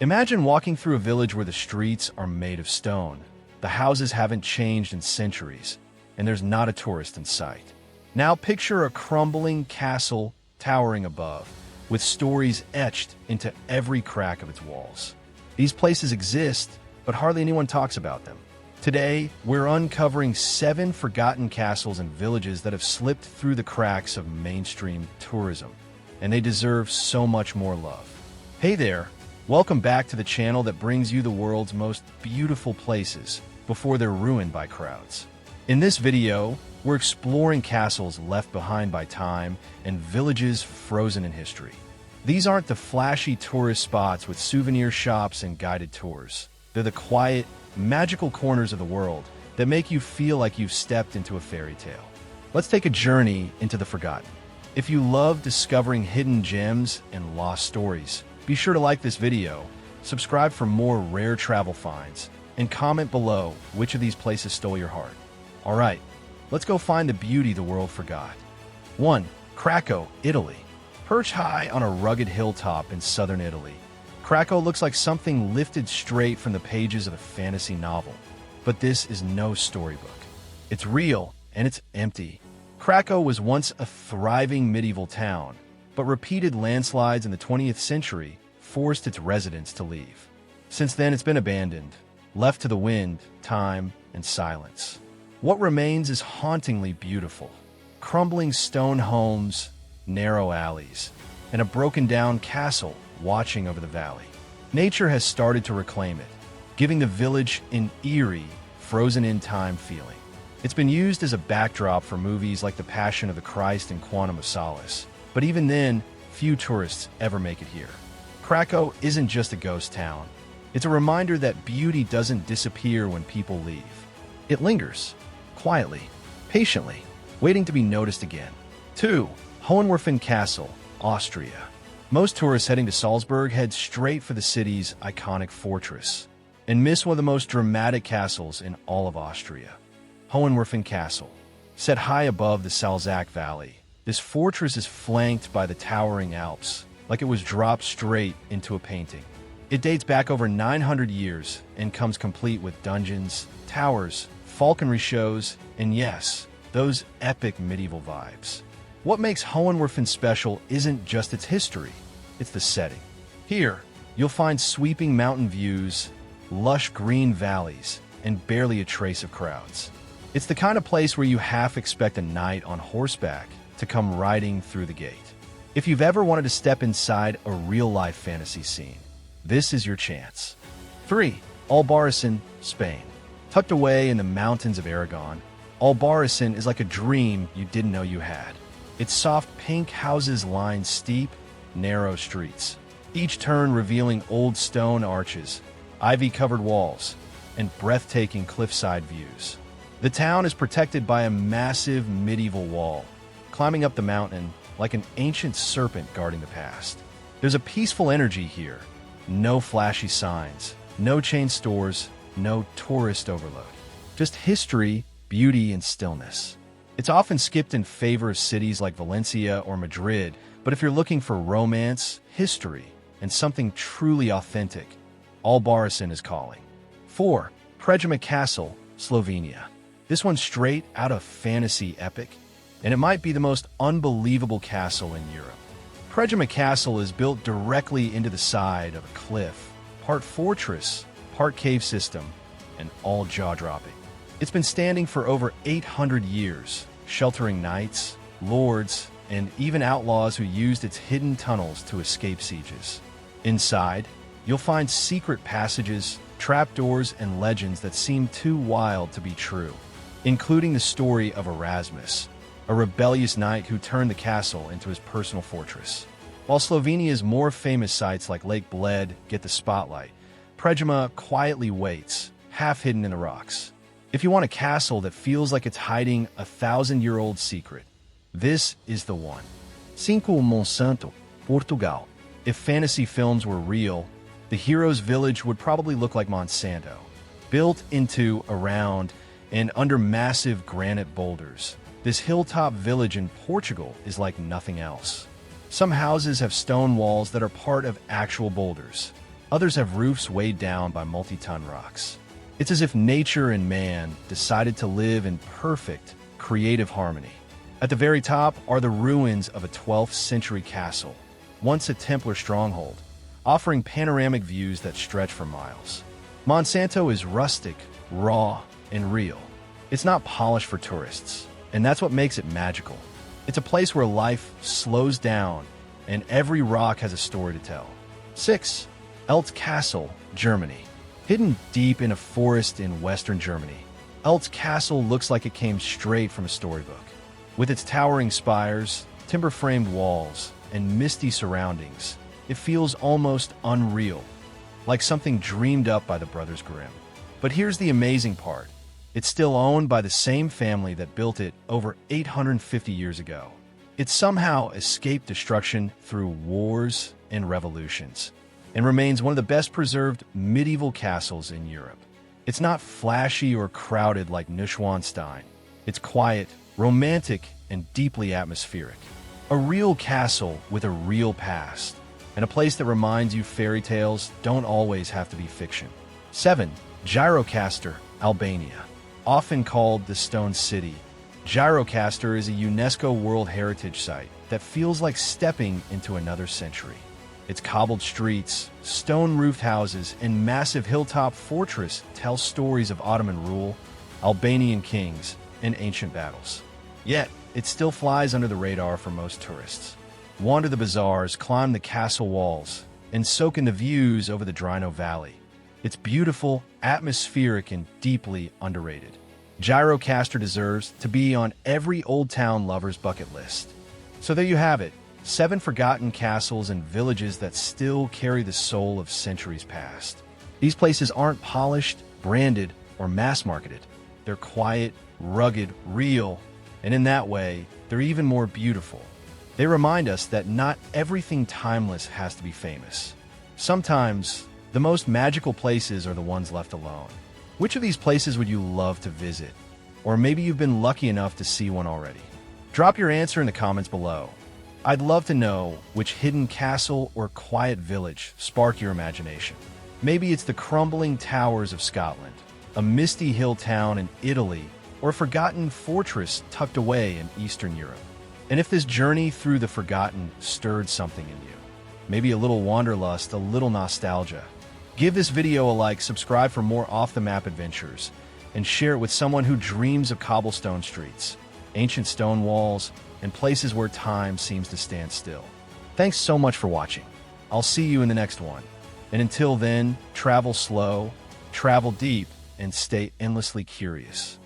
Imagine walking through a village where the streets are made of stone. The houses haven't changed in centuries, and there's not a tourist in sight. Now picture a crumbling castle towering above, with stories etched into every crack of its walls. These places exist, but hardly anyone talks about them. Today, we're uncovering 7 forgotten castles and villages that have slipped through the cracks of mainstream tourism, and they deserve so much more love. Hey there, welcome back to the channel that brings you the world's most beautiful places before they're ruined by crowds. In this video, we're exploring castles left behind by time and villages frozen in history. These aren't the flashy tourist spots with souvenir shops and guided tours. They're the quiet, magical corners of the world that make you feel like you've stepped into a fairy tale. Let's take a journey into the forgotten. If you love discovering hidden gems and lost stories, be sure to like this video, subscribe for more rare travel finds, and comment below which of these places stole your heart. All right, let's go find the beauty the world forgot. 1. Craco, Italy. Perched high on a rugged hilltop in southern Italy, Craco looks like something lifted straight from the pages of a fantasy novel. But this is no storybook. It's real, and it's empty. Craco was once a thriving medieval town, but repeated landslides in the 20th century forced its residents to leave. Since then, it's been abandoned, left to the wind, time, and silence. What remains is hauntingly beautiful. Crumbling stone homes, narrow alleys, and a broken-down castle watching over the valley. Nature has started to reclaim it, giving the village an eerie, frozen-in-time feeling. It's been used as a backdrop for movies like The Passion of the Christ and Quantum of Solace, but even then, few tourists ever make it here. Craco isn't just a ghost town. It's a reminder that beauty doesn't disappear when people leave. It lingers, quietly, patiently, waiting to be noticed again. 2. Hohenwerfen Castle, Austria. Most tourists heading to Salzburg head straight for the city's iconic fortress and miss one of the most dramatic castles in all of Austria. Hohenwerfen Castle. Set high above the Salzach Valley, this fortress is flanked by the towering Alps, like it was dropped straight into a painting. It dates back over 900 years and comes complete with dungeons, towers, falconry shows, and yes, those epic medieval vibes. What makes Hohenwerfen special isn't just its history, it's the setting. Here, you'll find sweeping mountain views, lush green valleys, and barely a trace of crowds. It's the kind of place where you half expect a knight on horseback to come riding through the gate. If you've ever wanted to step inside a real-life fantasy scene, this is your chance. 3. Albarisin, Spain. Tucked away in the mountains of Aragon, Albarisin is like a dream you didn't know you had. Its soft pink houses line steep, narrow streets, each turn revealing old stone arches, ivy-covered walls, and breathtaking cliffside views. The town is protected by a massive medieval wall, climbing up the mountain like an ancient serpent guarding the past. There's a peaceful energy here, no flashy signs, no chain stores, no tourist overload. Just history, beauty, and stillness. It's often skipped in favor of cities like Valencia or Madrid, but if you're looking for romance, history, and something truly authentic, Albarisin is calling. 4. Predjama Castle, Slovenia. This one's straight out of fantasy epic, and it might be the most unbelievable castle in Europe. Predjama Castle is built directly into the side of a cliff, part fortress, part cave system, and all jaw-dropping. It's been standing for over 800 years, sheltering knights, lords, and even outlaws who used its hidden tunnels to escape sieges. Inside, you'll find secret passages, trapdoors, and legends that seem too wild to be true, including the story of Erasmus, a rebellious knight who turned the castle into his personal fortress. While Slovenia's more famous sites like Lake Bled get the spotlight, Predjama quietly waits, half hidden in the rocks. If you want a castle that feels like it's hiding a 1,000-year-old secret, this is the one. 5. Monsando Portugal. If fantasy films were real, the hero's village would probably look like Monsanto, built into, around, and under massive granite boulders. This hilltop village in Portugal is like nothing else. Some houses have stone walls that are part of actual boulders, Others have roofs weighed down by multi-ton rocks. It's as if nature and man decided to live in perfect, creative harmony. At the very top are the ruins of a 12th century castle, once a Templar stronghold, offering panoramic views that stretch for miles. Monsanto is rustic, raw, and real. It's not polished for tourists, and that's what makes it magical. It's a place where life slows down, and every rock has a story to tell. 6. Eltz Castle, Germany. Hidden deep in a forest in western Germany, Eltz Castle looks like it came straight from a storybook. With its towering spires, timber-framed walls, and misty surroundings, it feels almost unreal, like something dreamed up by the Brothers Grimm. But here's the amazing part. It's still owned by the same family that built it over 850 years ago. It somehow escaped destruction through wars and revolutions, and remains one of the best-preserved medieval castles in Europe. It's not flashy or crowded like Neuschwanstein. It's quiet, romantic, and deeply atmospheric. A real castle with a real past, and a place that reminds you fairy tales don't always have to be fiction. 7. Gjirokastër, Albania. Often called the Stone City, Gjirokastër is a UNESCO World Heritage Site that feels like stepping into another century. Its cobbled streets, stone-roofed houses, and massive hilltop fortress tell stories of Ottoman rule, Albanian kings, and ancient battles. Yet, it still flies under the radar for most tourists. Wander the bazaars, climb the castle walls, and soak in the views over the Drino Valley. It's beautiful, atmospheric, and deeply underrated. Gjirokastër deserves to be on every Old Town lover's bucket list. So there you have it, 7 forgotten castles and villages that still carry the soul of centuries past. These places aren't polished, branded, or mass-marketed. They're quiet, rugged, real, and in that way, they're even more beautiful. They remind us that not everything timeless has to be famous. Sometimes, the most magical places are the ones left alone. Which of these places would you love to visit? Or maybe you've been lucky enough to see one already. Drop your answer in the comments below. I'd love to know which hidden castle or quiet village sparked your imagination. Maybe it's the crumbling towers of Scotland, a misty hill town in Italy, or a forgotten fortress tucked away in Eastern Europe. And if this journey through the forgotten stirred something in you, maybe a little wanderlust, a little nostalgia, give this video a like, subscribe for more off-the-map adventures, and share it with someone who dreams of cobblestone streets, ancient stone walls, and places where time seems to stand still. Thanks so much for watching. I'll see you in the next one. And until then, travel slow, travel deep, and stay endlessly curious.